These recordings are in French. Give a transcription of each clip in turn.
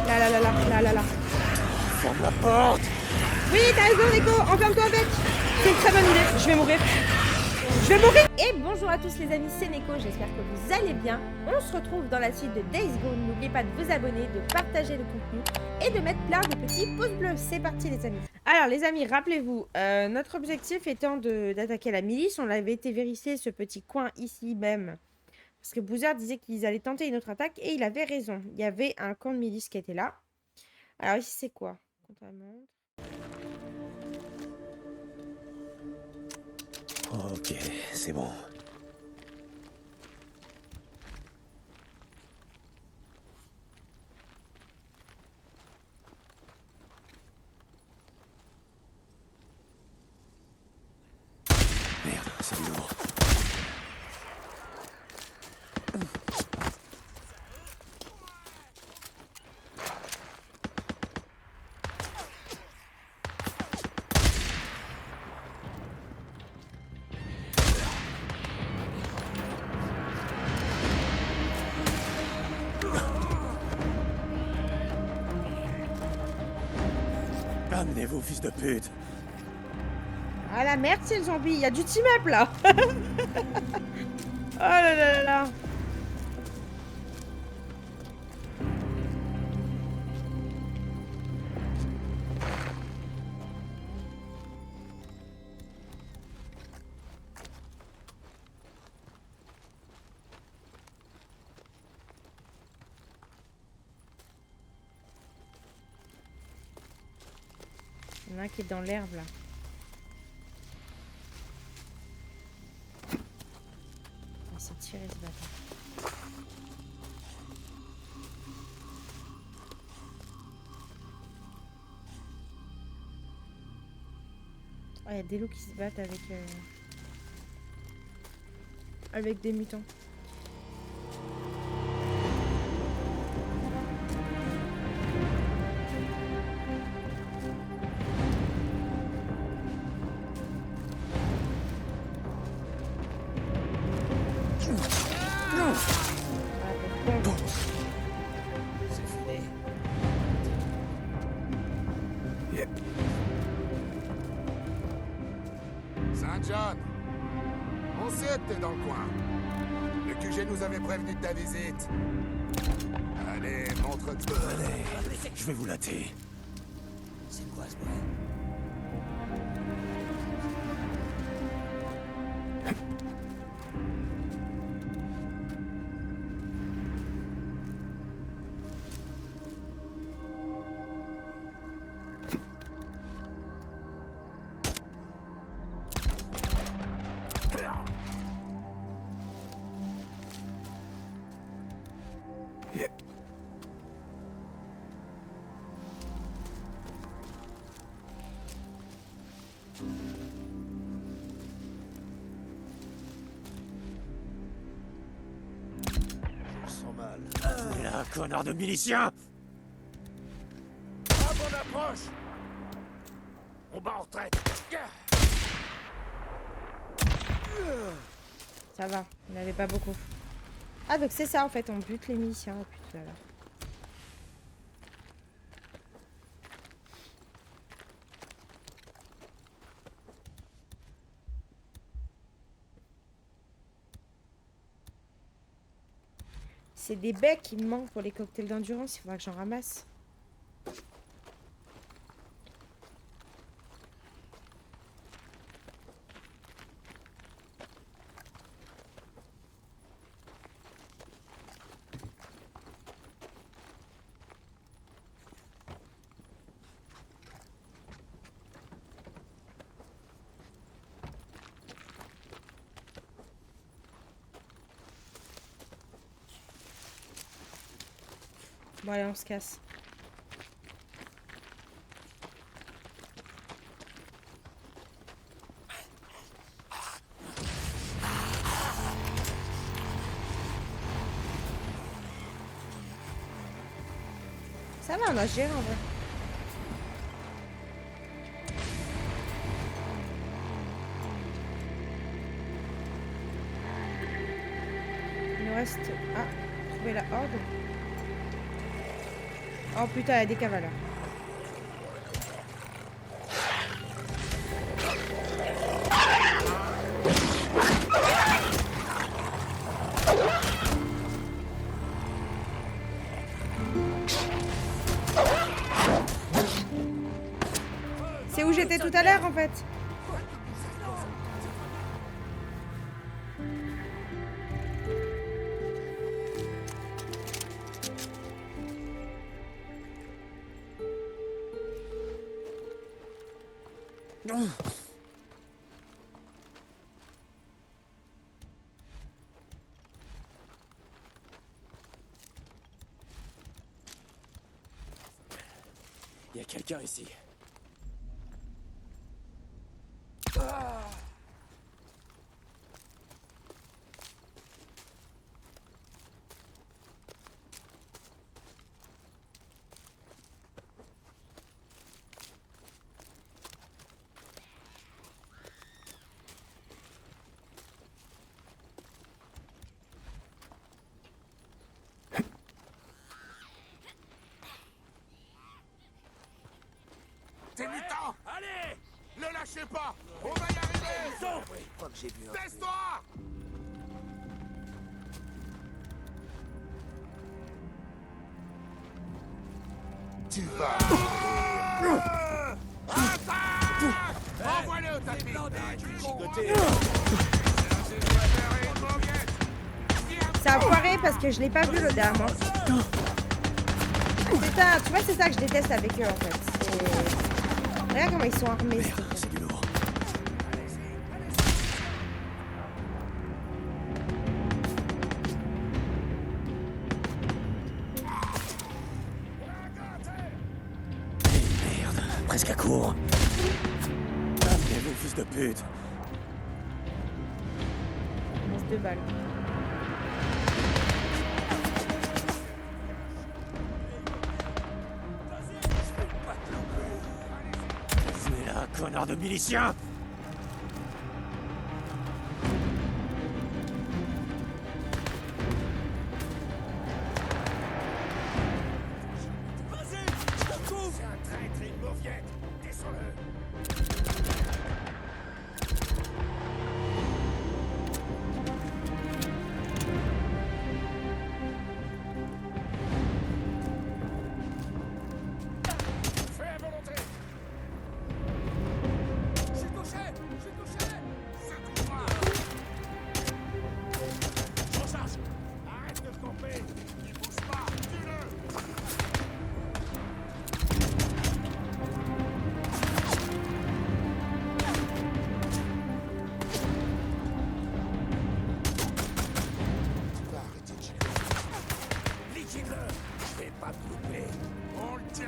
Là, là, là, là, là, là, là. Ferme la porte. Oui, t'as raison, Nico. Enferme-toi avec. C'est une très bonne idée. Je vais mourir. Je vais mourir. Et bonjour à tous les amis, c'est Neko. J'espère que vous allez bien. On se retrouve dans la suite de Days Gone. N'oubliez pas de vous abonner, de partager le contenu et de mettre plein de petits pouces bleus. C'est parti les amis. Alors les amis, rappelez-vous, notre objectif étant d'attaquer la milice. On avait été vérifier ce petit coin ici même. Parce que Boozer disait qu'ils allaient tenter une autre attaque et il avait raison. Il y avait un camp de milice qui était là. Alors ici c'est quoi? Ok, c'est bon. Merde, c'est lourd. Amenez-vous, fils de pute. Ah la merde, c'est le zombie. Il y a du team-up là. Oh là là là là. Il y en a un qui est dans l'herbe là. Il s'est tiré ce bâtard. Oh, il y a des loups qui se battent avec des mutants. C'est fini. Saint-John, on sait que t'es dans le coin. Le QG nous avait prévenu de ta visite. Allez, montre-toi. Allez, je vais vous latter. C'est quoi ce bruit? Je sens mal. Là, connard de milicien. À bonne approche. On bat en retraite. Ça va, il n'y en avait pas beaucoup. Ah donc c'est ça en fait, on bute les miliciens. Oh putain là. C'est des becs qui me manquent pour les cocktails d'endurance, il faudra que j'en ramasse. Bon allez, on se casse. Ça va, on a géré en vrai. Il nous reste à trouver la horde. Oh putain, il y a des cavaleurs. C'est où j'étais tout à l'heure en fait. Il y a quelqu'un ici. T'es mutant! Allez! Le lâchez pas! On va y arriver! Oui, je crois que j'ai vu un peu. Baisse-toi! Tu vas... Attaque! Envoie-le au tapis! Ça a foiré parce que je l'ai pas vu le dame. C'est ça, tu vois, c'est ça que je déteste avec eux en fait. Regarde comment ils sont armés. Merde, c'est du lourd. Merde, presque à court. Ah, bien vu, fils de pute. Il reste 2 balles. Tu es là, connard de milicien! C'est un traître et une mauviette! Descends-le! Fais à volonté! Je suis touché! Je suis touché! Secoue-moi! Je recharge! Arrête de camper! Il bouge pas! Tue-le! Tu vas arrêter de chier. Liquide-le! Je vais pas te louper! On le tient!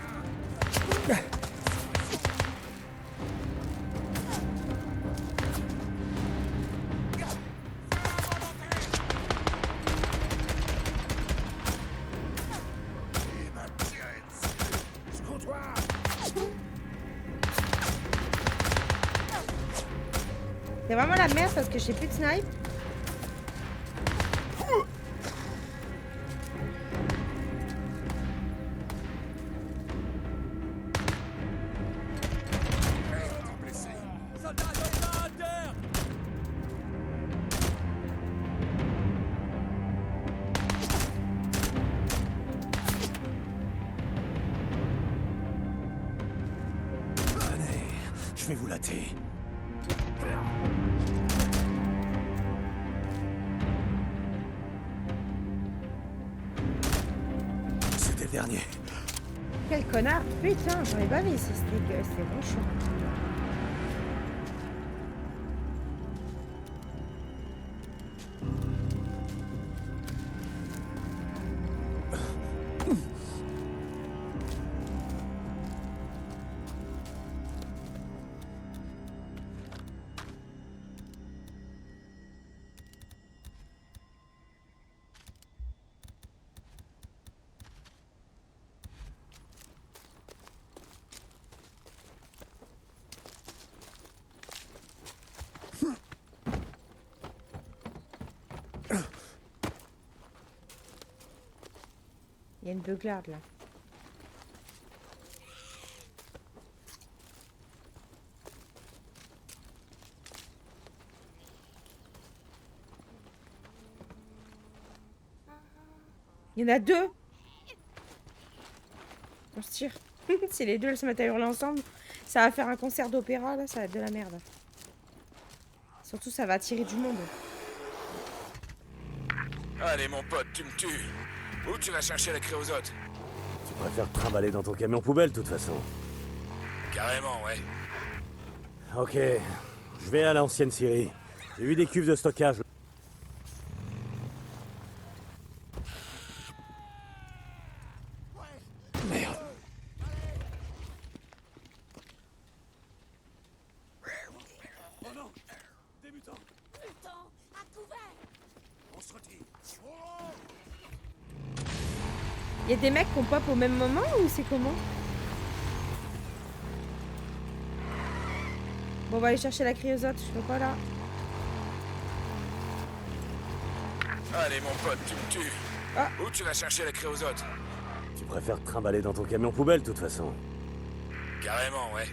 Et ma tirette! Secoue-toi! C'est vraiment la merde parce que j'ai plus de snipe. T'es blessé. Soldat à terre! Allez, je vais vous latter. C'était le dernier. Quel connard. Putain, j'en ai pas vu ici. C'était bon chaud. Il y a une beuglarde là. Il y en a deux. On se tire. Si les deux elles se mettent à hurler ensemble, ça va faire un concert d'opéra là, ça va être de la merde. Surtout ça va attirer du monde. Allez mon pote, tu me tues. Où tu vas chercher la créosote? Tu préfères te trimballer dans ton camion poubelle, de toute façon. Carrément, ouais. Ok, je vais à l'ancienne Syrie. J'ai eu des cuves de stockage. Merde. Oh non! Débutant! À couvert. On se retire! Il y a des mecs qu'on pop au même moment ou c'est comment? Bon, on va aller chercher la cryosote, je sais pas là. Allez mon pote, tu me tues. Ah. Où tu vas chercher la créosote? Tu préfères te trimballer dans ton camion poubelle, de toute façon. Carrément, ouais.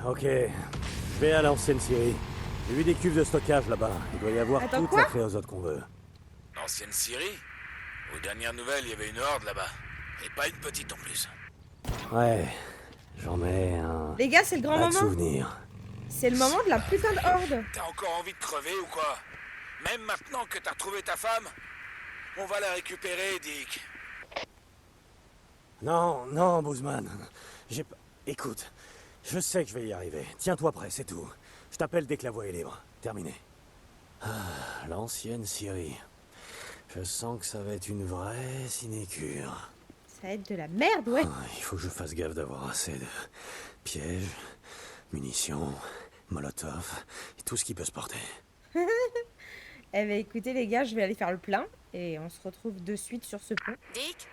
Ok, je vais à l'ancienne Syrie. J'ai eu des cuves de stockage là-bas. Il doit y avoir Attends, toute quoi? la créosote qu'on veut. L'ancienne Syrie? Aux dernières nouvelles, il y avait une horde là-bas. Et pas une petite en plus. Ouais, j'en ai un... Les gars, c'est le grand pas de moment. souvenir. C'est le moment de la putain de horde. T'as encore envie de crever ou quoi? Même maintenant que t'as retrouvé ta femme? On va la récupérer, Dick. Non, non, Boozman. J'ai pas... Écoute, je sais que je vais y arriver. Tiens-toi prêt, c'est tout. Je t'appelle dès que la voie est libre. Terminé. Ah, l'ancienne Syrie. Je sens que ça va être une vraie sinécure. Ça va être de la merde, ouais. Ah, il faut que je fasse gaffe d'avoir assez de pièges, munitions, molotov et tout ce qui peut se porter. Eh ben écoutez les gars, je vais aller faire le plein et on se retrouve de suite sur ce pont. Dick,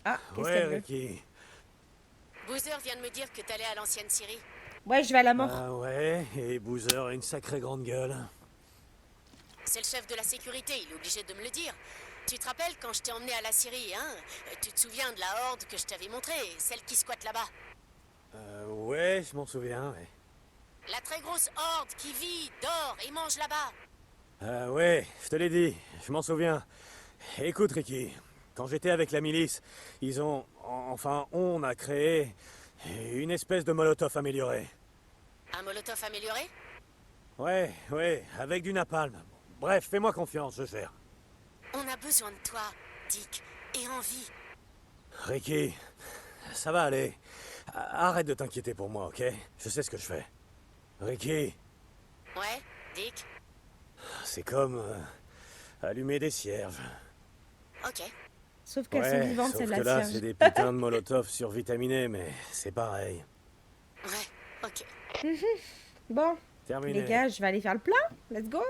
Ah, qu'est-ce Ouais, qu'elle veut? Ricky. Boozer vient de me dire que t'allais à l'ancienne Syrie. Ouais, je vais à la mort. Ah ouais, et Boozer a une sacrée grande gueule. C'est le chef de la sécurité, il est obligé de me le dire. Tu te rappelles quand je t'ai emmené à la Syrie, hein? Tu te souviens de la horde que je t'avais montrée, celle qui squatte là-bas? Ouais, je m'en souviens, ouais. La très grosse horde qui vit, dort et mange là-bas. Ah ouais, je te l'ai dit, je m'en souviens. Écoute, Ricky, quand j'étais avec la milice, ils ont... Enfin, on a créé une espèce de molotov amélioré. Un molotov amélioré? Ouais, ouais, avec du napalm. Bref, fais-moi confiance, je gère. On a besoin de toi, Dick, et en vie. Ricky, ça va aller. Arrête de t'inquiéter pour moi, ok? Je sais ce que je fais. Ricky, Ouais, Dick? c'est comme... allumer des cierges. Ok. Sauf qu'elles sont vivantes, sauf celle de que la là, cierge. c'est des putains de molotov survitaminés, mais c'est pareil. Ouais, ok. Bon, Terminé. les gars, je vais aller faire le plein. Let's go.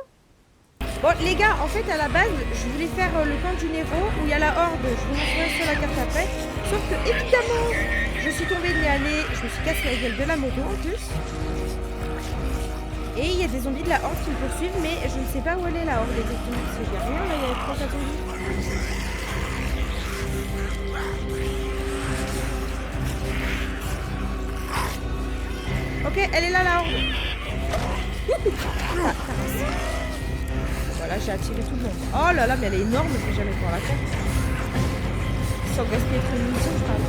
Bon, les gars, en fait, à la base, je voulais faire le camp du Nero où il y a la horde. Je vous montrerai sur la carte après. Sauf que, évidemment, je suis tombée de nez à nez. Je me suis cassé la gueule de la moto en plus. Et il y a des zombies de la horde qui me poursuivent, mais je ne sais pas où elle est la horde exactement. Parce qu'il y a rien là, il y a 3 zombies. Ok, elle est là la horde. Voilà, j'ai attiré tout le monde. Oh là là, mais elle est énorme, je vais jamais pouvoir la faire. Sans gaspiller trop de munitions, je parle.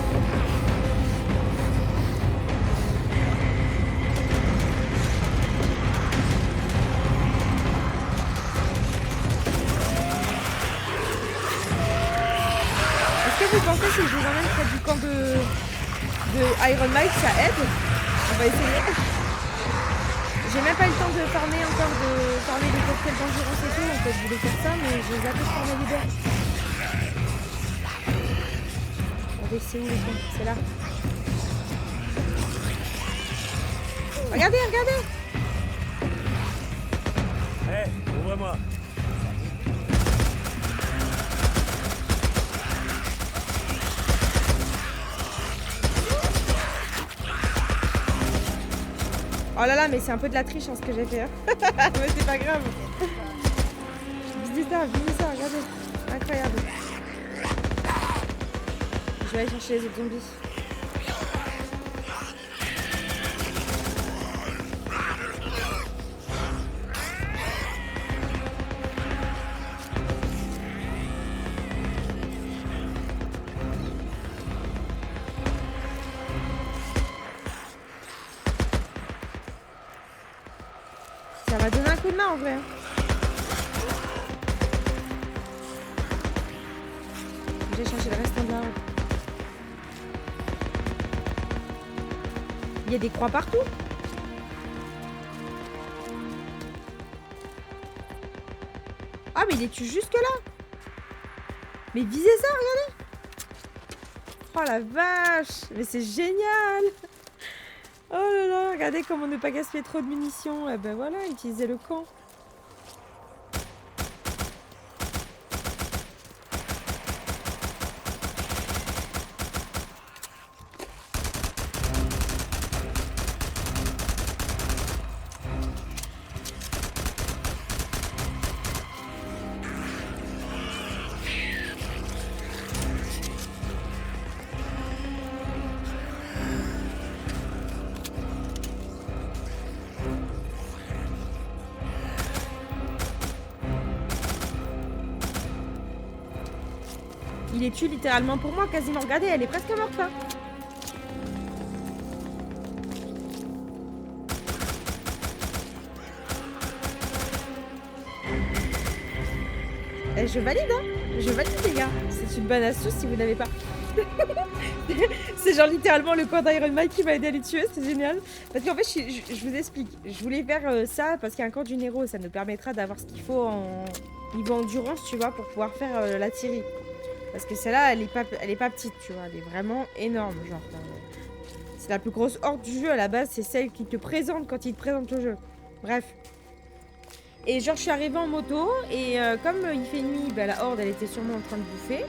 Est-ce que vous pensez si je vous emmène près du camp de Iron Mike, ça aide? On va essayer. J'ai même pas eu le temps de farmer encore, de farmer des cocktails d'endurance et tout. En fait, je voulais faire ça, mais j'ai zappé de farmer l'hiver. Regardez, c'est où les cons? C'est là. Regardez, regardez! Hé, ouvre-moi. Oh là là, mais c'est un peu de la triche en ce que j'ai fait. Hein. Mais c'est pas grave. Visez ça, regardez. Incroyable. Je vais aller chercher les autres zombies. coup de main en vrai. J'ai cherché le restant de la route. Il y a des croix partout. Ah mais il est-tu jusque là? Mais visez ça, regardez. Oh la vache. Mais c'est génial. Oh là là, regardez comment ne pas gaspiller trop de munitions. Et ben voilà, utilisez le camp. Il est tué littéralement pour moi, quasiment. Regardez, elle est presque morte là. Je valide, hein. Je valide, les gars. C'est une bonne astuce si vous n'avez pas. C'est genre littéralement le corps d'Iron Man qui m'a aidé à les tuer, c'est génial. Parce qu'en fait, je vous explique. Je voulais faire ça parce qu'il y a un camp du Nero. Ça nous permettra d'avoir ce qu'il faut en niveau endurance, tu vois, pour pouvoir faire la Syrie. Parce que celle-là, elle est pas petite, tu vois. Elle est vraiment énorme, genre. C'est la plus grosse horde du jeu à la base. C'est celle qui te présente quand il te présente le jeu. Bref. Et genre, je suis arrivée en moto. Et comme il fait nuit, bah, la horde, elle était sûrement en train de bouffer.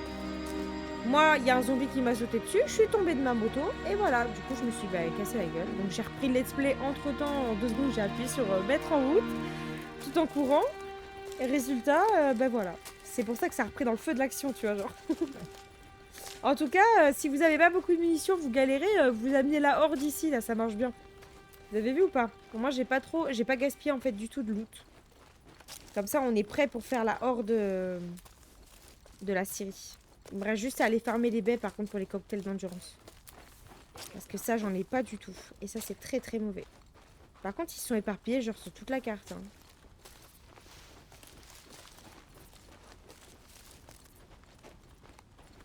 Moi, il y a un zombie qui m'a sauté dessus. Je suis tombée de ma moto. Et voilà. Du coup, je me suis cassé la gueule. Donc, j'ai repris le let's play. Entre-temps, en 2 secondes, j'ai appuyé sur mettre en route. Tout en courant. Et résultat, ben voilà. C'est pour ça que ça a repris dans le feu de l'action, tu vois, genre. En tout cas, si vous n'avez pas beaucoup de munitions, vous galérez, vous amenez la horde ici, là, ça marche bien. Vous avez vu ou pas? Moi, j'ai pas gaspillé en fait du tout de loot. Comme ça, on est prêt pour faire la horde de la Syrie. Il me reste juste à aller farmer les baies, par contre, pour les cocktails d'endurance. Parce que ça, j'en ai pas du tout. Et ça, c'est très très mauvais. Par contre, ils sont éparpillés, genre, sur toute la carte, hein.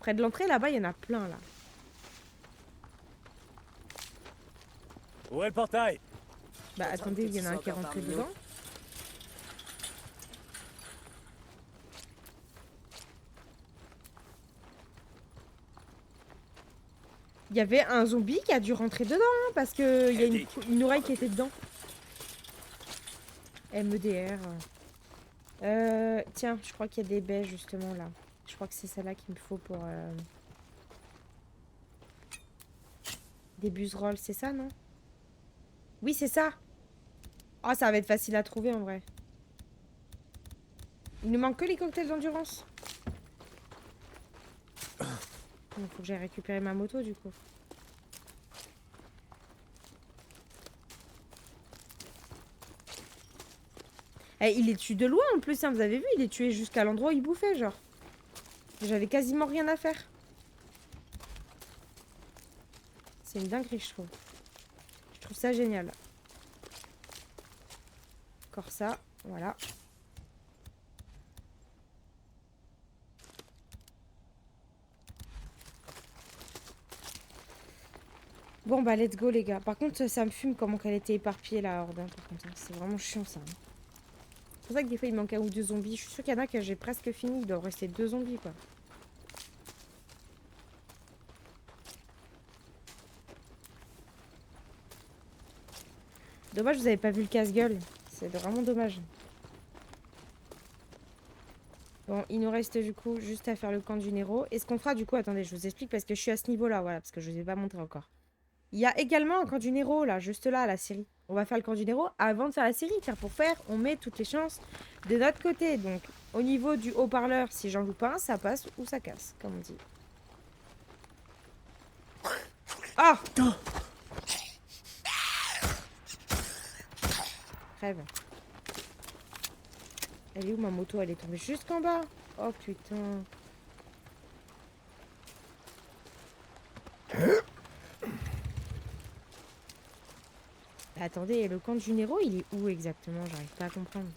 Près de l'entrée, là-bas, il y en a plein, là. Où est le portail? Bah, attendez, il y en a un qui est rentré dedans. Il y avait un zombie qui a dû rentrer dedans, hein, parce qu'il y a une oreille qui était dedans. MEDR. Tiens, je crois qu'il y a des baies, justement, là. Je crois que c'est celle-là qu'il me faut pour... Des buserolls, c'est ça, non? Oui, c'est ça. Oh, ça va être facile à trouver, en vrai. Il nous manque que les cocktails d'endurance. Il faut que j'aille récupérer ma moto, du coup. Eh, il est tué de loin, en plus, hein, vous avez vu? Il est tué jusqu'à l'endroit où il bouffait, genre. J'avais quasiment rien à faire. C'est une dinguerie, je trouve. Je trouve ça génial. Encore ça, voilà. Bon bah let's go les gars. Par contre ça me fume comment qu'elle était éparpillée la horde, hein, par contre. C'est vraiment chiant ça. Hein. C'est pour ça que des fois il manque 1 ou 2 zombies. Je suis sûre qu'il y en a que j'ai presque fini. Il doit rester 2 zombies quoi. Dommage vous avez pas vu le casse-gueule. C'est vraiment dommage. Bon, il nous reste du coup juste à faire le camp du Nero. Et ce qu'on fera du coup, attendez, je vous explique parce que je suis à ce niveau-là, voilà, parce que je ne vous ai pas montré encore. Il y a également un camp du Nero, là, juste là, à la Syrie. On va faire le camp du Nero avant de faire la Syrie, car pour faire, on met toutes les chances de notre côté. Donc, au niveau du haut-parleur, si j'en loupe un, ça passe ou ça casse, comme on dit. Ah! Crève. Elle est où ma moto? Elle est tombée jusqu'en bas. Oh putain. Attendez, le camp du Nero, il est où exactement? J'arrive pas à comprendre.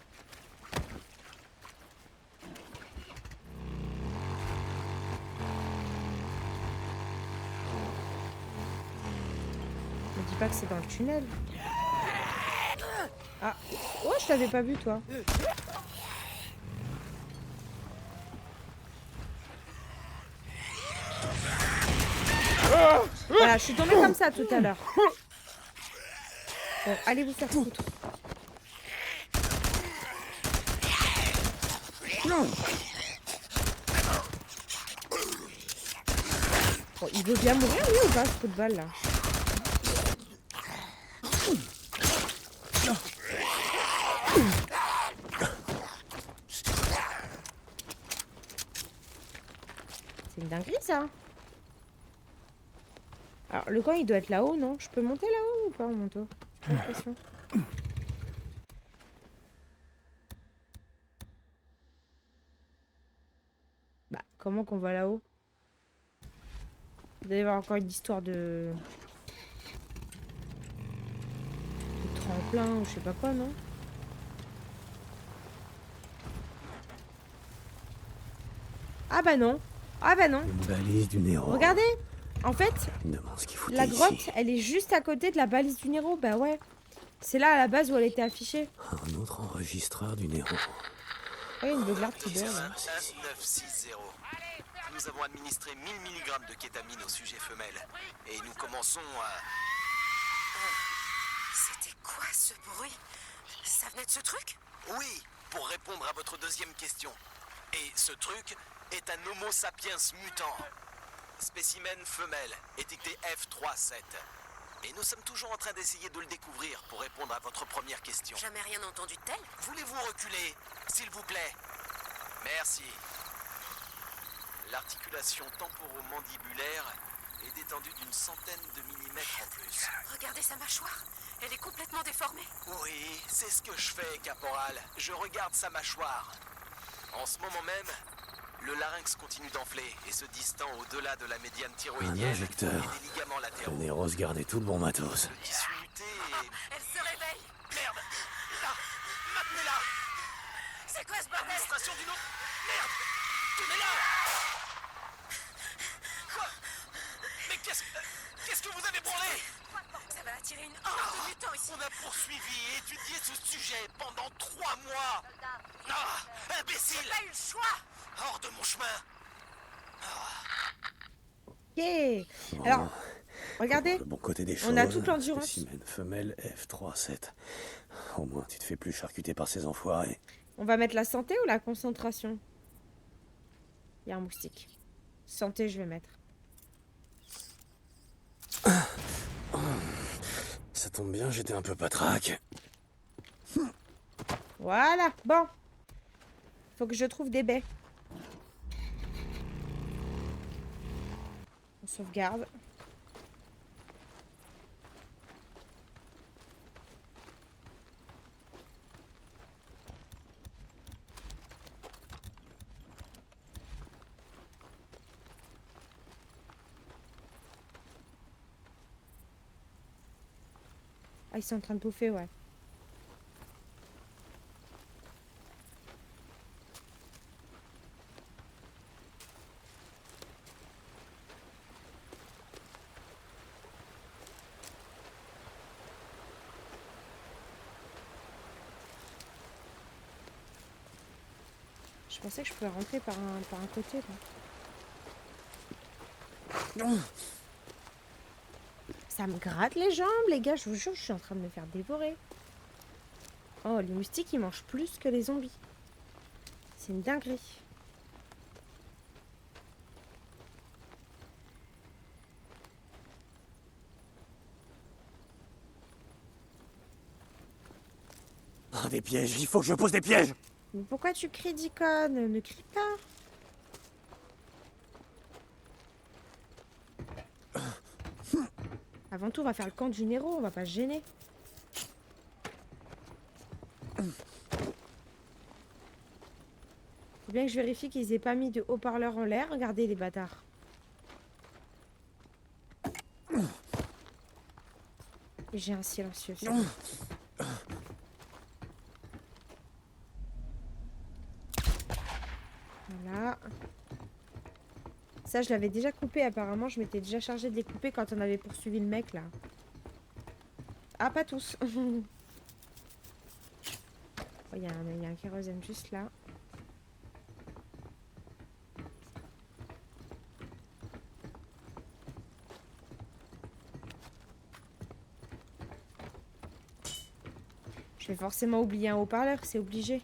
dis pas que c'est dans le tunnel. Ah. Oh, je t'avais pas vu, toi. Voilà, je suis tombée comme ça tout à l'heure. Bon, allez vous faire foutre. Bon, il veut bien mourir, lui, ou pas, ce coup de balle, là? C'est une dinguerie, ça. Alors, le camp, il doit être là-haut, non? Je peux monter là-haut ou pas en manteau? J'ai l'impression. Bah, comment qu'on va là-haut? Il doit y avoir encore une histoire de tremplin ou je sais pas quoi, non? Ah bah non. Ah bah non. Une balise du Nero. Regardez. En fait, Je me demande ce qu'il foutait la ici. grotte, elle est juste à côté de la balise du Nero. Bah ouais. C'est là à la base où elle était affichée. Un autre enregistreur du Nero. Ouais, une béglarde qui dort. Là. 1960. Nous avons administré 1000 mg de kétamine au sujet femelle. Et nous commençons à... C'était quoi ce bruit? Ça venait de ce truc? Oui, pour répondre à votre deuxième question. Et ce truc est un Homo sapiens mutant. Spécimen femelle, étiqueté F37. Et nous sommes toujours en train d'essayer de le découvrir pour répondre à votre première question. Jamais rien entendu de tel? Voulez-vous reculer, s'il vous plaît? Merci. L'articulation temporomandibulaire est étendue d'une centaine de millimètres en plus. Regardez sa mâchoire. Elle est complètement déformée. Oui, c'est ce que je fais, caporal. Je regarde sa mâchoire. En ce moment même, le larynx continue d'enfler et se distend au-delà de la médiane thyroïdienne Un injecteur. et des ligaments Le latéraux. Nero se gardait tout le bon matos. Le tissu muté est... Elle se réveille. Merde! Là! Maintenez-la! C'est quoi ce bordel? Administration d'une autre... Merde! Tenez-la! Quoi? Mais qu'est-ce que vous avez branlé? Ça va attirer une horde de mutants ici. On a poursuivi et étudié ce sujet pendant 3 mois! Ah! Imbécile! J'ai pas eu le choix. Hors de mon chemin! Ok. Alors, regardez. Le bon côté des choses. On a toute l'endurance. Spécimen femelle F37. Au moins, tu te fais plus charcuter par ces enfoirés. On va mettre la santé ou la concentration? Il y a un moustique. Santé, je vais mettre. Ça tombe bien, j'étais un peu patraque. Voilà. Bon. Faut que je trouve des baies. On sauvegarde. Ah, ils sont en train de bouffer, ouais. Je pensais que je pouvais rentrer par un côté, là. Ça me gratte les jambes, les gars. Je vous jure, je suis en train de me faire dévorer. Oh, les moustiques, ils mangent plus que les zombies. C'est une dinguerie. Ah, des pièges, il faut que je pose des pièges. Mais pourquoi tu cries, Deacon? Ne crie pas. Avant tout, on va faire le camp du Nero, on va pas se gêner. Faut bien que je vérifie qu'ils aient pas mis de haut-parleur en l'air. Regardez les bâtards. Et j'ai un silencieux. Ça. Voilà. Ça, je l'avais déjà coupé apparemment. Je m'étais déjà chargée de les couper quand on avait poursuivi le mec là. Ah, pas tous. Il y a un kérosène juste là. Je vais forcément oublier un haut-parleur, c'est obligé.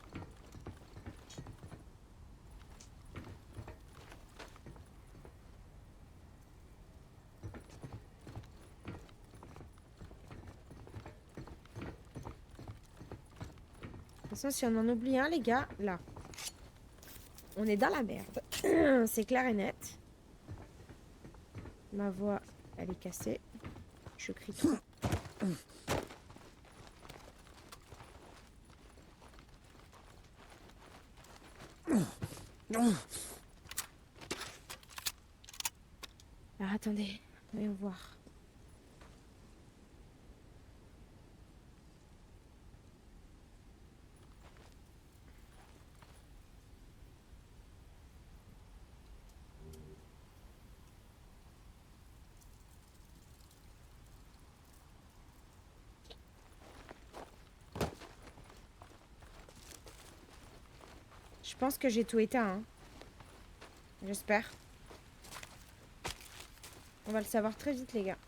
De toute façon, si on en oublie un, les gars, là, on est dans la merde. C'est clair et net. Ma voix, elle est cassée. Je crie trop. Alors attendez, voyons voir. Je pense que j'ai tout éteint, hein. J'espère. On va le savoir très vite, les gars.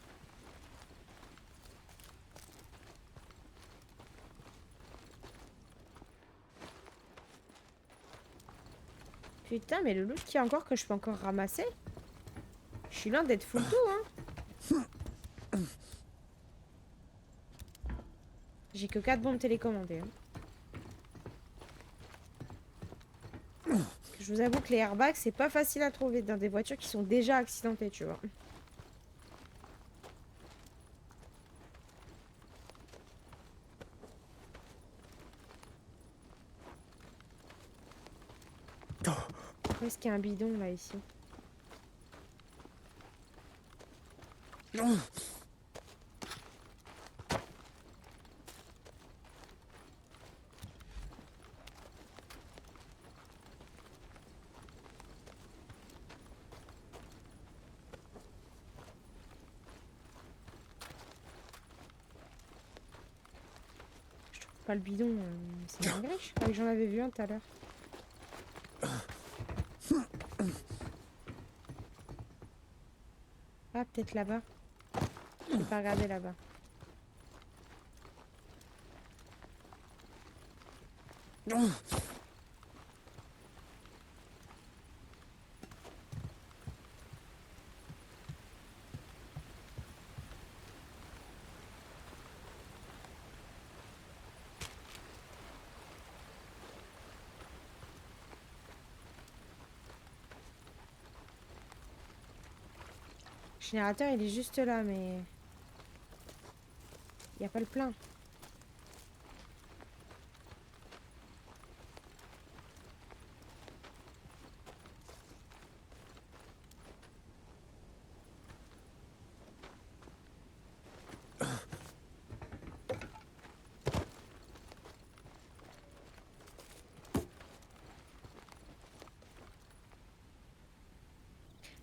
Putain, mais le loot qu'il y a encore que je peux encore ramasser. Je suis loin d'être full tout, hein. J'ai que 4 bombes télécommandées. Hein. Je vous avoue que les airbags, c'est pas facile à trouver dans des voitures qui sont déjà accidentées, tu vois. Où est-ce qu'il y a un bidon là ici? Pas le bidon, c'est dingue. Je crois que j'en avais vu un tout à l'heure. Ah, peut-être là-bas. Je vais pas regarder là-bas. Le générateur, il est juste là, mais... Il n'y a pas le plein.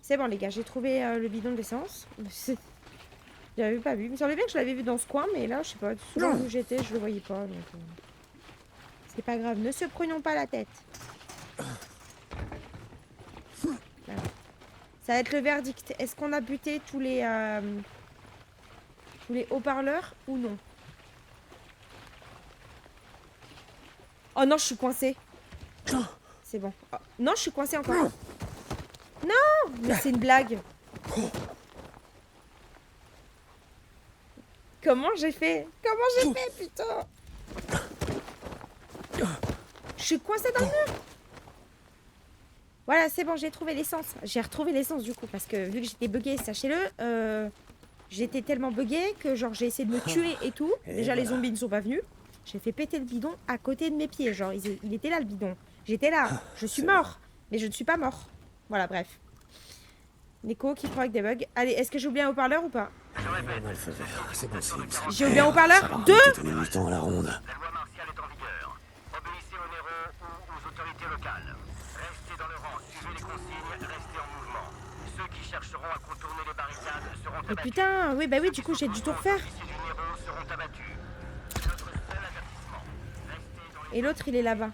C'est bon les gars, j'ai trouvé le bidon d'essence. J'avais pas vu. Il me semblait bien que je l'avais vu dans ce coin, mais là, je sais pas, souvent où j'étais, je le voyais pas. Donc, c'est pas grave, ne se prenons pas la tête. Voilà. Ça va être le verdict. Est-ce qu'on a buté tous les haut-parleurs ou non? Oh non, je suis coincée. C'est bon. Oh, non, je suis coincée encore. Non, mais c'est une blague. Comment j'ai fait? Comment j'ai fait, putain? Je suis coincée dans le mur. Voilà, c'est bon, j'ai trouvé l'essence. J'ai retrouvé l'essence du coup, parce que vu que j'étais buggée, sachez-le, j'étais tellement buggée que genre j'ai essayé de me tuer et tout. Déjà, les zombies ne sont pas venus. J'ai fait péter le bidon à côté de mes pieds. Genre, il était là le bidon. J'étais là. Je suis mort. Mais je ne suis pas mort. Voilà, bref. Nico qui prend avec des bugs. Allez, est-ce que j'ai oublié un haut-parleur ou pas? C'est bon signe, ça. J'ai oublié un haut-parleur? 2. Tenez le temps à la ronde. La loi martiale est en vigueur. Obéissez aux Nérons ou aux autorités locales. Restez dans le rang, suivez les consignes, restez en mouvement. Ceux qui chercheront à contourner les barricades seront Mais abattus. putain, oui, bah oui, du coup, j'ai dû tout refaire. Les officiers du Néron seront abattus Et l'autre, il est là-bas.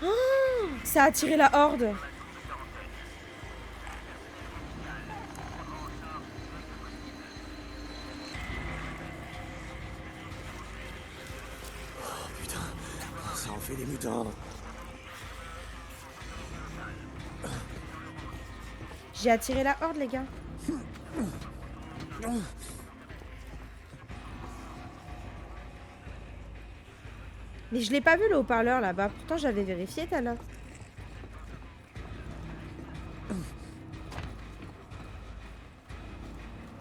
Oh, ça a attiré la horde. Oh putain, ça en fait des mutants. J'ai attiré la horde, les gars. Mais je l'ai pas vu le haut-parleur là-bas. Pourtant, j'avais vérifié tout à l'heure.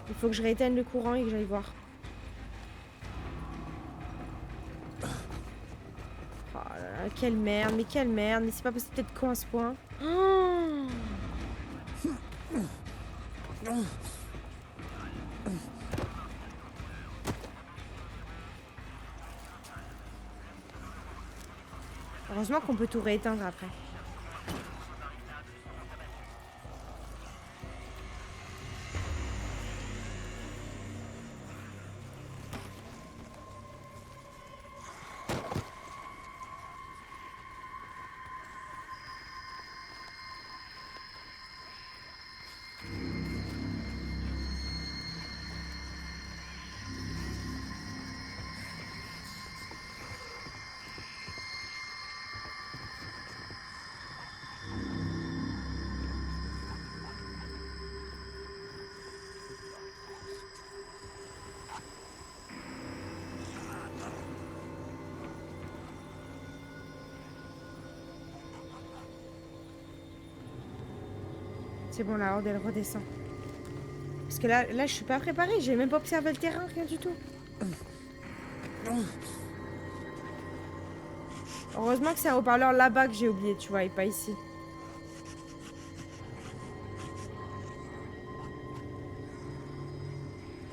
Il faut que je rééteigne le courant et que j'aille voir. Oh là là, quelle merde, mais quelle merde. Mais c'est pas possible d'être con à ce point. Oh. Heureusement qu'on peut tout rééteindre après. C'est bon, la horde, elle redescend. Parce que là, je suis pas préparée. J'ai même pas observé le terrain, rien du tout. Heureusement que c'est un haut-parleur là-bas que j'ai oublié, tu vois, et pas ici.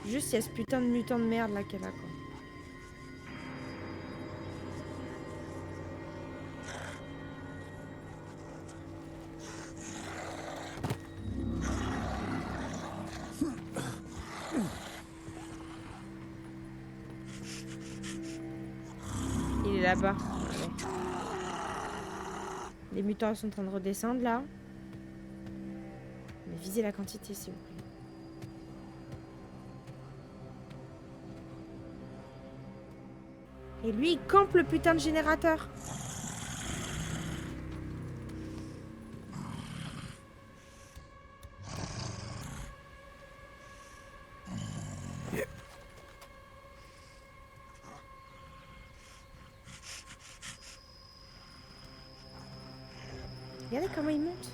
Juste, il y a ce putain de mutant de merde là qu'elle a, quoi. Il est là-bas. Allez. Les mutants sont en train de redescendre là. Mais visez la quantité, s'il vous plaît. Et lui, il campe le putain de générateur. Regardez comment il monte.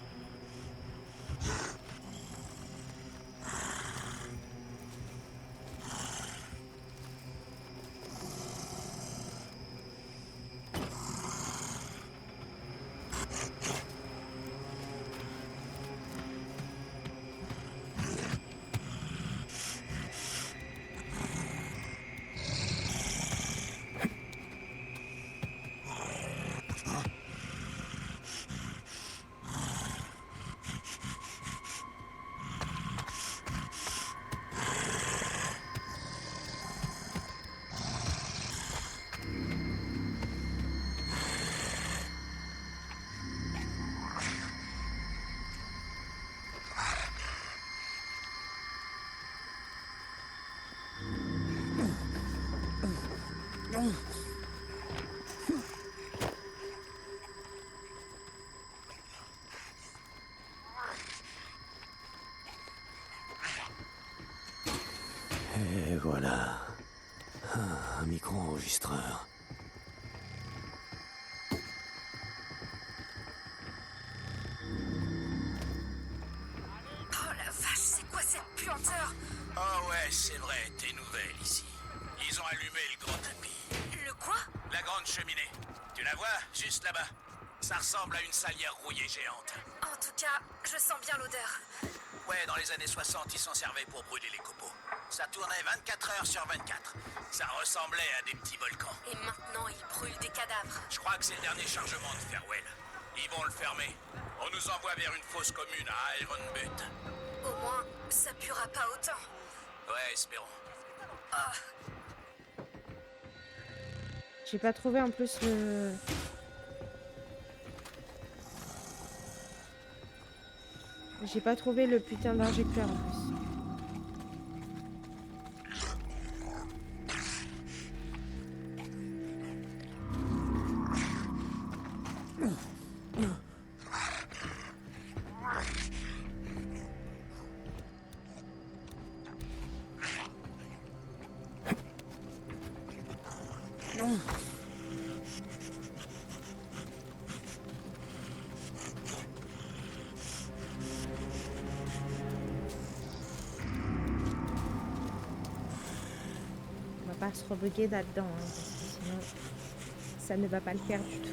Et voilà. Un micro-enregistreur. Oh la vache, c'est quoi cette puanteur? Oh ouais, c'est vrai, t'es nouvelle ici. Ils ont allumé le grand tapis. Le quoi? La grande cheminée. Tu la vois? Juste là-bas. Ça ressemble à une salière rouillée géante. En tout cas, je sens bien l'odeur. Ouais, dans les années 60, ils s'en servaient pour brûler les copeaux. Ça tournait 24 heures sur 24. Ça ressemblait à des petits volcans. Et maintenant, ils brûlent des cadavres. Je crois que c'est le dernier chargement de Farewell. Ils vont le fermer. On nous envoie vers une fosse commune à Iron Butte. Au moins, ça puera pas autant. Ouais, espérons. J'ai pas trouvé en plus le... J'ai pas trouvé le putain d'injecteur en plus. On va pas se rebugger là-dedans, hein, parce que sinon ça ne va pas le faire du tout.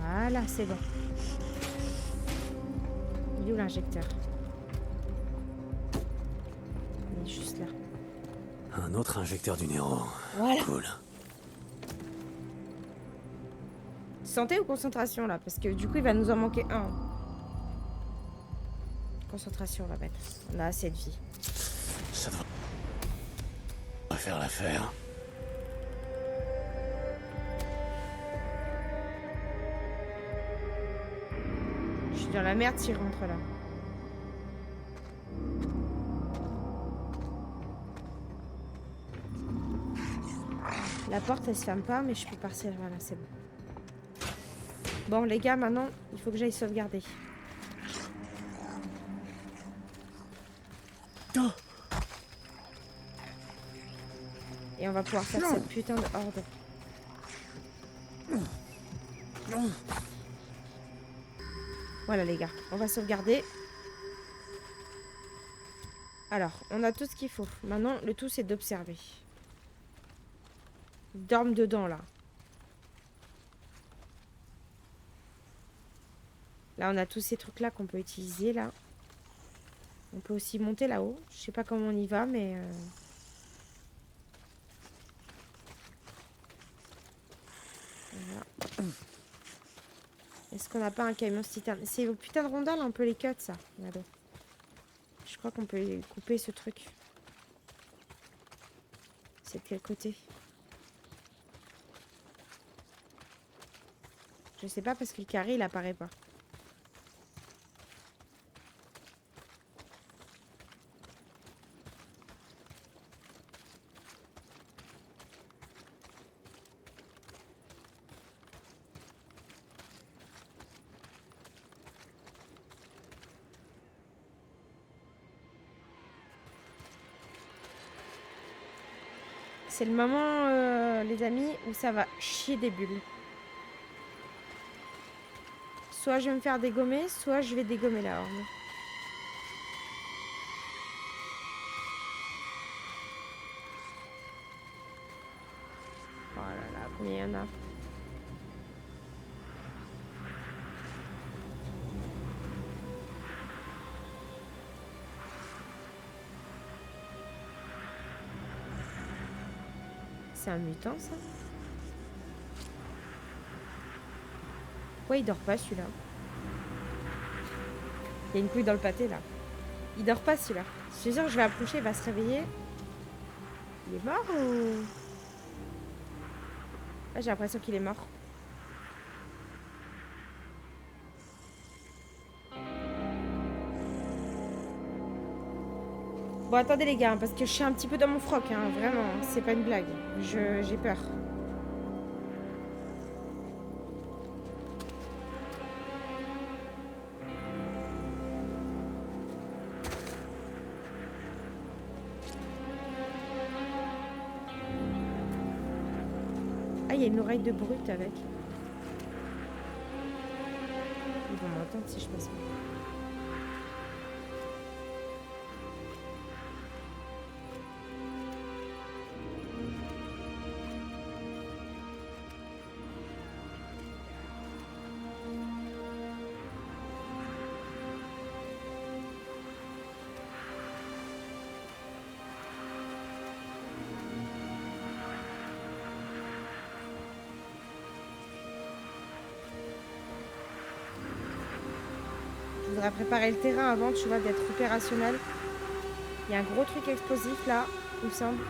Voilà, c'est bon. Il est où l'injecteur? Il est juste là. Un autre injecteur du Nero. Voilà. Cool. Santé ou concentration là? Parce que du coup il va nous en manquer un. Concentration on va mettre. On a assez de vie. Ça devrait faire l'affaire. Je suis dans la merde s'il rentre là. La porte elle se ferme pas mais je peux partir. Voilà c'est bon. Bon les gars maintenant il faut que j'aille sauvegarder. Et on va pouvoir faire cette putain de horde. Voilà les gars, on va sauvegarder. Alors, on a tout ce qu'il faut. Maintenant, le tout c'est d'observer. Ils dorment dedans là. Là, on a tous ces trucs là qu'on peut utiliser là. On peut aussi monter là-haut. Je sais pas comment on y va, mais... Voilà. Est-ce qu'on n'a pas un camion citerne? C'est au putain de rondelle un peu les cuts ça. Voilà. Je crois qu'on peut couper ce truc. C'est de quel côté? Je sais pas parce que le carré il apparaît pas. C'est le moment, les amis, où ça va chier des bulles. Soit je vais me faire dégommer, soit je vais dégommer la horde. Oh là là, combien il y en a? C'est un mutant, ça? Pourquoi il dort pas, celui-là? Il y a une couille dans le pâté, là. Il dort pas, celui-là. Je suis sûre que je vais approcher, il va se réveiller. Il est mort ou... Ah, j'ai l'impression qu'il est mort. Bon, attendez les gars, parce que je suis un petit peu dans mon froc, hein, vraiment, c'est pas une blague. J'ai peur. il y a une oreille de brute avec. Ils vont m'entendre si je passe pas. Je voudrais préparer le terrain avant, tu vois, d'être opérationnel. Il y a un gros truc explosif là, il me semble.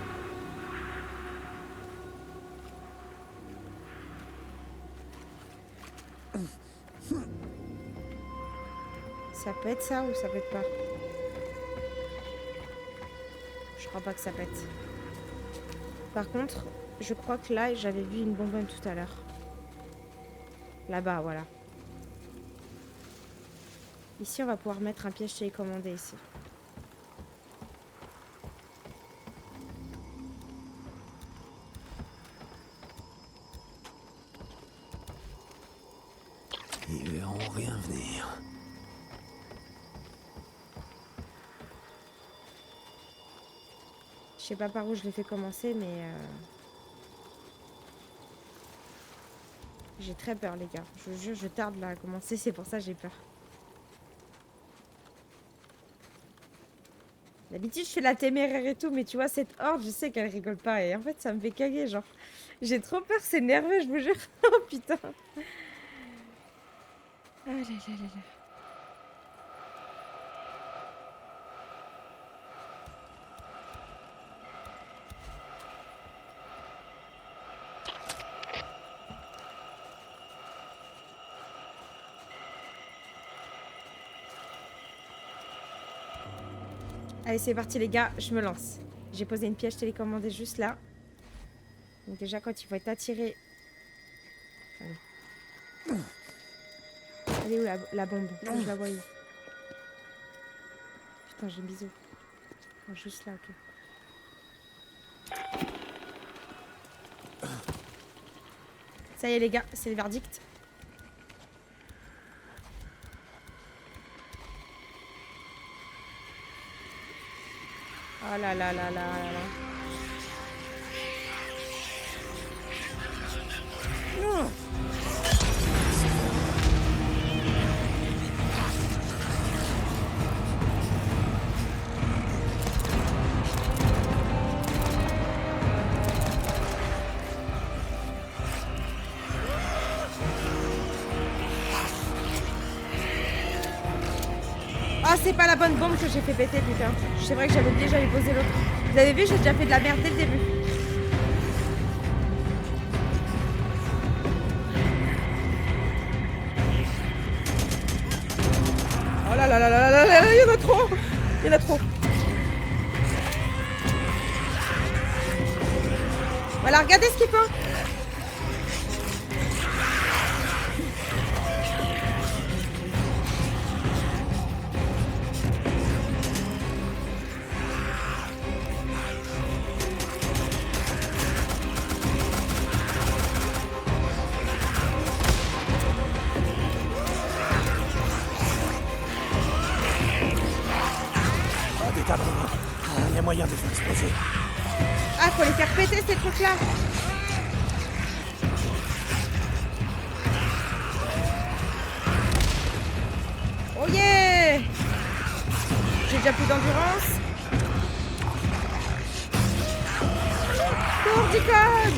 Ça pète ça ou ça pète pas? Je crois pas que ça pète. Par contre, je crois que là, j'avais vu une bonbonne tout à l'heure. Là-bas, voilà. Ici, on va pouvoir mettre un piège télécommandé ici. Ils verront rien venir. Je sais pas par où je l'ai fait commencer, mais... J'ai très peur, les gars. Je vous jure, je tarde là à commencer, c'est pour ça que j'ai peur. D'habitude, je fais la téméraire et tout, mais tu vois, cette horde, je sais qu'elle rigole pas. Et en fait, ça me fait caguer, genre. J'ai trop peur, c'est nerveux, je vous jure. Oh putain. Ah là là là là. Allez, c'est parti les gars, je me lance. J'ai posé une piège télécommandée juste là. Donc déjà, quand il faut être attiré... Elle est où la bombe? Je la voyais. Putain, j'ai un bisou. Oh, juste là, ok. Ça y est les gars, c'est le verdict. Oh là là là là là là. Oh. Ah, c'est pas la bonne bombe que j'ai fait péter, putain. C'est vrai que j'avais oublié, j'avais posé l'autre. Vous avez vu, j'ai déjà fait de la merde dès le début. Oh là là là là là là, il y en a trop. Il y en a trop. Voilà, regardez ce qu'il peut. Il y a moyen de faire exploser. Ah, faut les faire péter ces trucs-là. Oh yeah! J'ai déjà plus d'endurance. Corticone.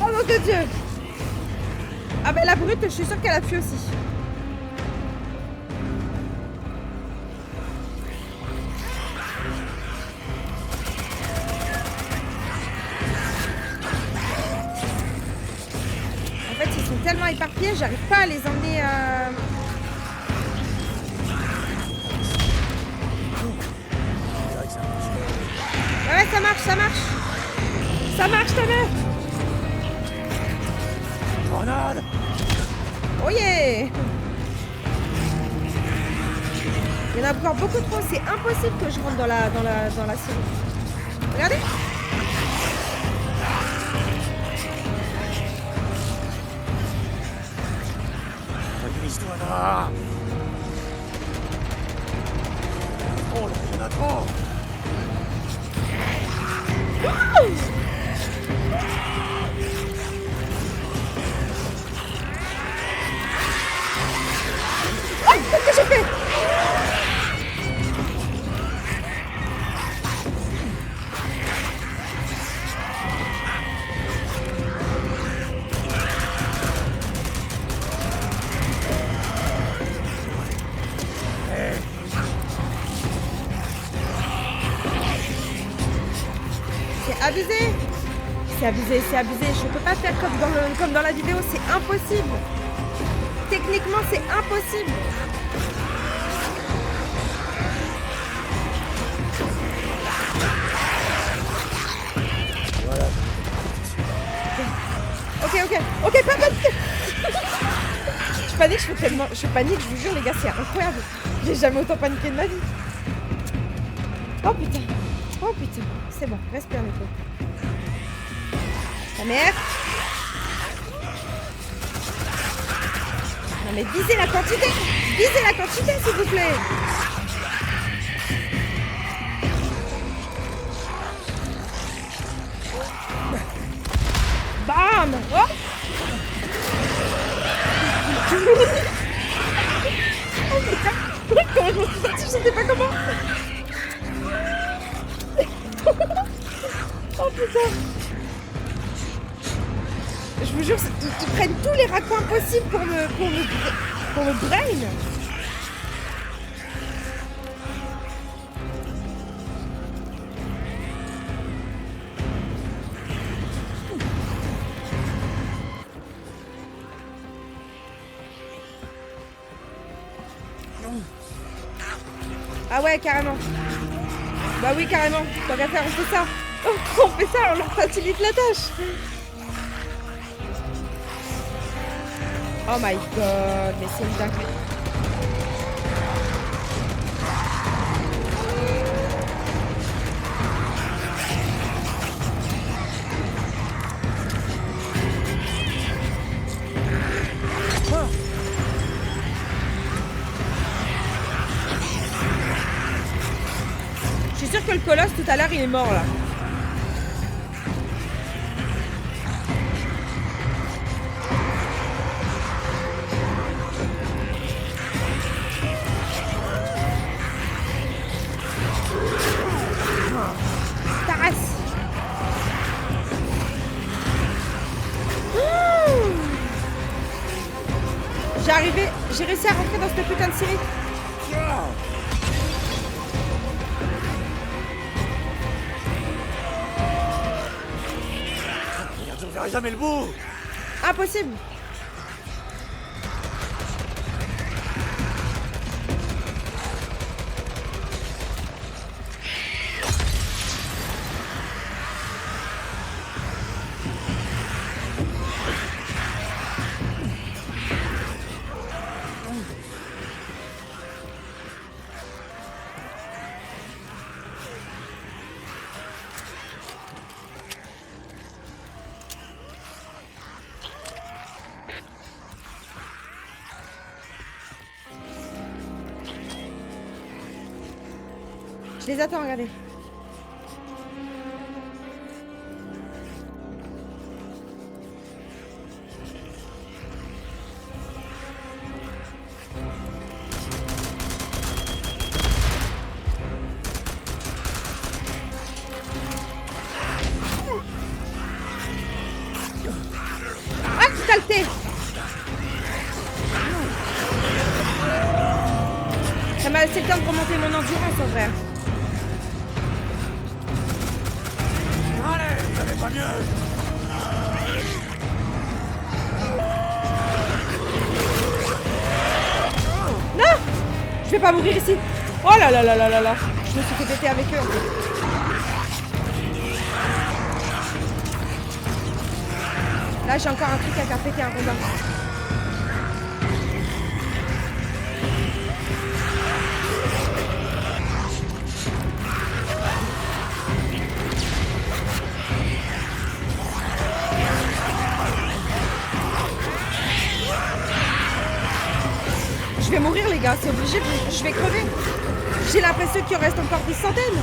Oh mon Dieu! Ah ben la brute, je suis sûre qu'elle a fui aussi. En fait, ils sont tellement éparpillés, j'arrive pas à les emmener... Ouais, ça marche, ça marche. Ça marche, ta mère. Grenade! Oh yeah! Il y en a encore beaucoup trop, c'est impossible que je rentre dans la série. Regardez! Glisse-toi là! Oh là, il y en a trop! Oh, qu'est-ce que j'ai fait? C'est abusé. C'est abusé, c'est abusé. Je peux pas faire comme dans la vidéo, c'est impossible. Techniquement, c'est impossible. Voilà. Ok, pas paniquer. Je panique, je vous jure les gars, c'est incroyable. J'ai jamais autant paniqué de ma vie. Oh putain, c'est bon, respire Nico. Ta mère. Non mais visez la quantité s'il vous plaît. Bam. Oh. Oh putain, comment je m'en suis sortie, je sais pas comment. Oh putain. Je vous jure, ils prennent tous les raccoins possibles pour me brain. Ah ouais, carrément. Bah oui, carrément. Tant qu'à faire, on fait ça. On fait ça, on leur facilite la tâche. Oh my god, mais c'est une dinguerie. Je suis sûre que le colosse tout à l'heure il est mort là. J'ai réussi à rentrer dans cette putain de série. Je ne verrai jamais le bout. Impossible. Je les attends, regardez. Ah, tu saleté! Ça m'a laissé le temps de remonter mon endurance en vrai. Pas mieux. Non, je vais pas mourir ici. Oh là là là là là là. Je me suis fait péter avec eux. Là, j'ai encore un truc à faire péter un rondin. Je vais mourir, les gars, c'est obligé, je vais crever. J'ai l'impression qu'il en reste encore des centaines.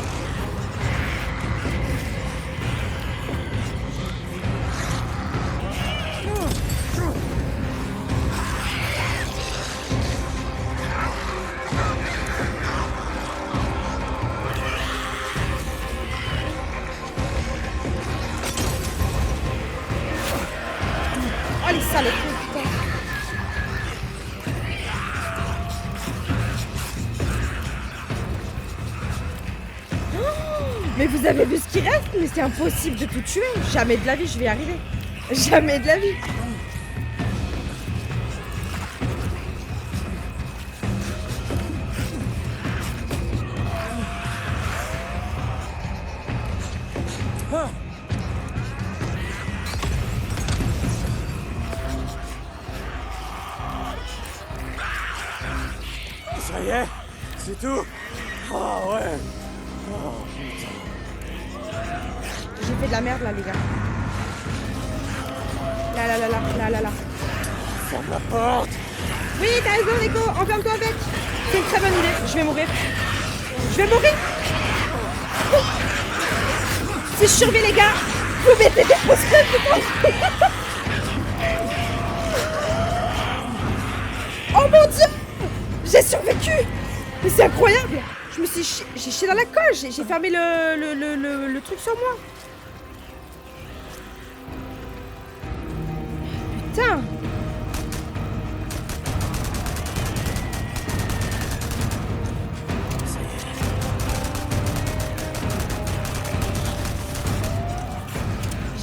Oh, les saloperies, putain. Mais vous avez vu ce qui reste? Mais c'est impossible de tout tuer. Jamais de la vie, je vais y arriver. Jamais de la vie. Ça y est, c'est tout. Oh ouais. Oh putain. J'ai fait de la merde là, les gars. Là. Ferme la porte. Oui, t'as raison, Nico. Enferme-toi avec. C'est une très bonne idée. Je vais mourir. Je vais mourir. Si je survis, les gars, vous mettez des pouces bleus, putain. Oh mon Dieu, j'ai survécu. Mais c'est incroyable. J'ai chié dans la colle. J'ai fermé le truc sur moi. Putain.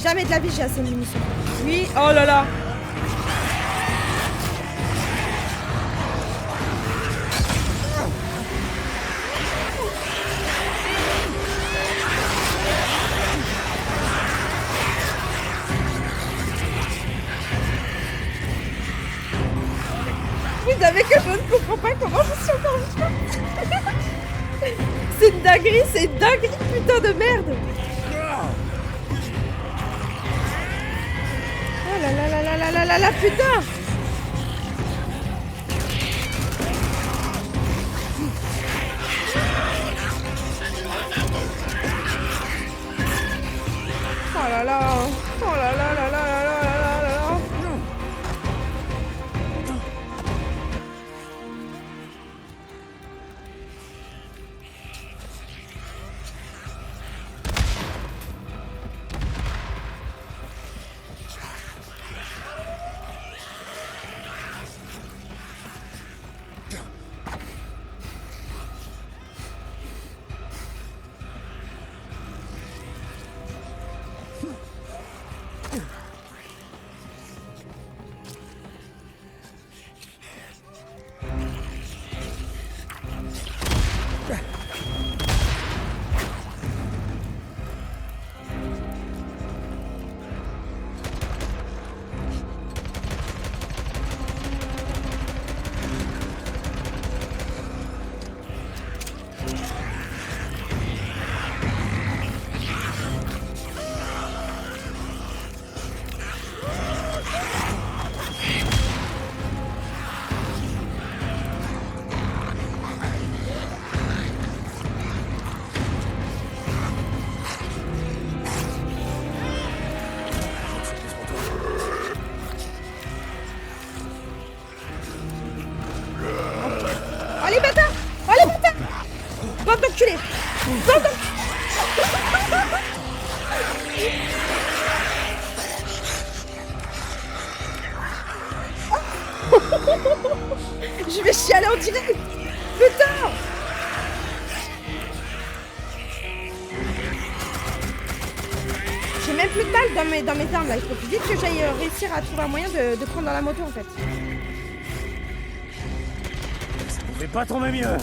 Jamais de la vie j'ai assez de munitions. Oui, oh là là. Vous savez que je ne comprends pas comment je suis encore vivante. C'est une dinguerie, putain de merde. Oh là là, putain. Oh là là. Oh là là là là là là là là. Allez, bâtard! Allez, bâtard! Bande d'enculés! Bande d'enculés! Je vais chialer en direct! Putain! J'ai même plus de balles dans mes armes là. Il faut plus vite que j'aille réussir à trouver un moyen de prendre dans la moto en fait. Ça pouvait pas tomber mieux.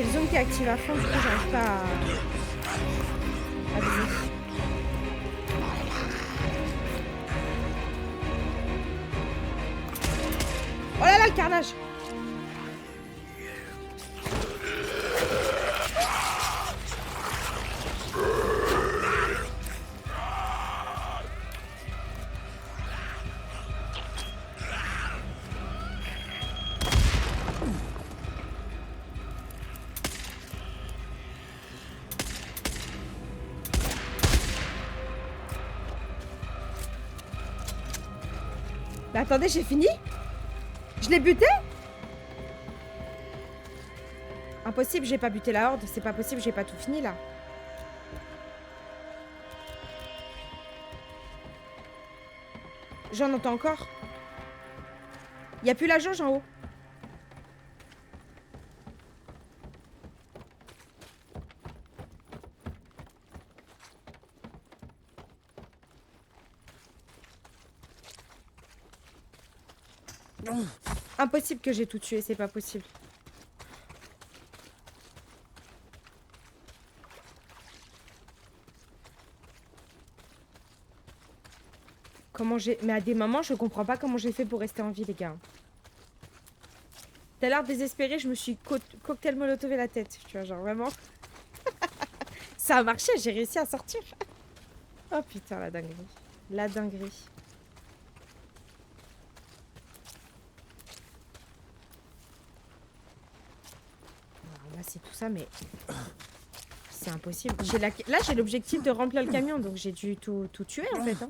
j'ai le zoom qui est activé à fond, du coup j'arrive pas à viser. Oh là là, le carnage! Mais attendez, j'ai fini? Je l'ai buté? Impossible, j'ai pas buté la horde. C'est pas possible, j'ai pas tout fini là. J'en entends encore. Y a plus la jauge en haut. Impossible que j'ai tout tué, c'est pas possible. Comment j'ai... Mais à des moments, je comprends pas comment j'ai fait pour rester en vie, les gars. T'as l'air désespéré, je me suis cocktail molotové la tête. Tu vois, genre vraiment... Ça a marché, j'ai réussi à sortir. Oh putain, la dinguerie. La dinguerie. Là, c'est tout ça, mais... C'est impossible. Là, j'ai l'objectif de remplir le camion, donc j'ai dû tout tuer, en fait. Hein.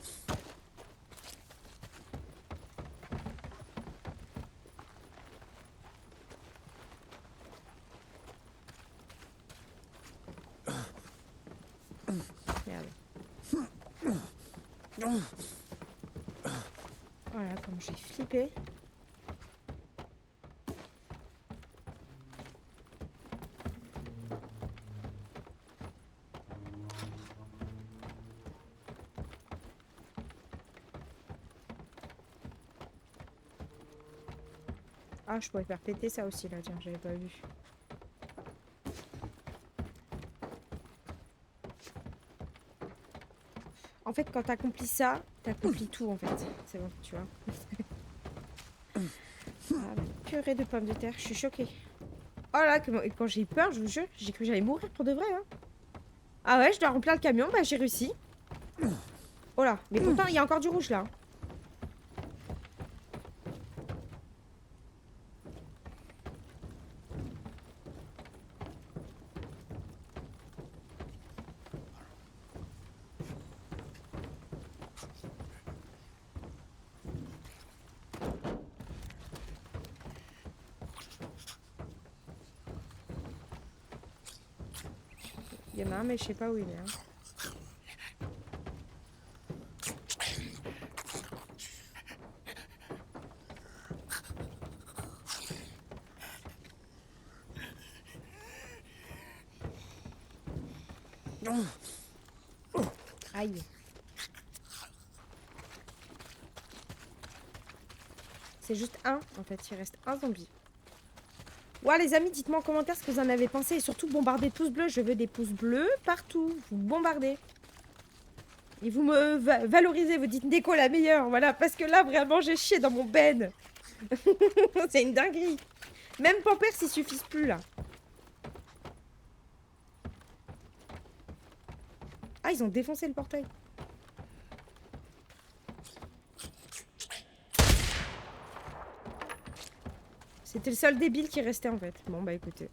Voilà, comme j'ai flippé. Ah, je pourrais faire péter ça aussi là, tiens, j'avais pas vu. En fait, quand t'accomplis ça, t'accomplis tout en fait. C'est bon, tu vois. Ah, purée de pommes de terre, je suis choquée. Oh là, quand j'ai eu peur, je vous jure, j'ai cru que j'allais mourir pour de vrai. Hein. Ah ouais, je dois remplir le camion, bah j'ai réussi. Oh là, mais pourtant il y a encore du rouge là. Il y en a un, mais je sais pas où il est. Hein. Aïe. C'est juste un, en fait. Il reste un zombie. Ouais, les amis, dites-moi en commentaire ce que vous en avez pensé. Et surtout, bombardez de pouces bleus. Je veux des pouces bleus partout. Vous bombardez. Et vous me valorisez. Vous dites Neko la meilleure. Voilà, parce que là, vraiment, j'ai chié dans mon ben. C'est une dinguerie. Même Pampers, il suffise plus, là. Ah, ils ont défoncé le portail. C'était le seul débile qui restait en fait. Bon bah écoutez.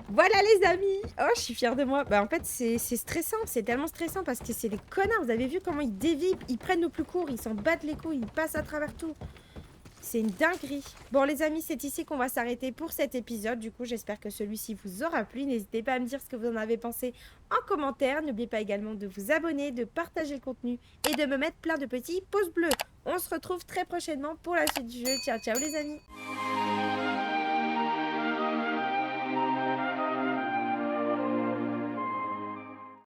Voilà les amis. Oh je suis fière de moi. Bah en fait c'est stressant. C'est tellement stressant parce que c'est des connards. Vous avez vu comment ils dévient. Ils prennent nos plus courts. Ils s'en battent les couilles. Ils passent à travers tout. C'est une dinguerie. Bon les amis, c'est ici qu'on va s'arrêter pour cet épisode. Du coup j'espère que celui-ci vous aura plu. N'hésitez pas à me dire ce que vous en avez pensé en commentaire. N'oubliez pas également de vous abonner, de partager le contenu et de me mettre plein de petits pouces bleus. On se retrouve très prochainement pour la suite du jeu. Ciao ciao les amis.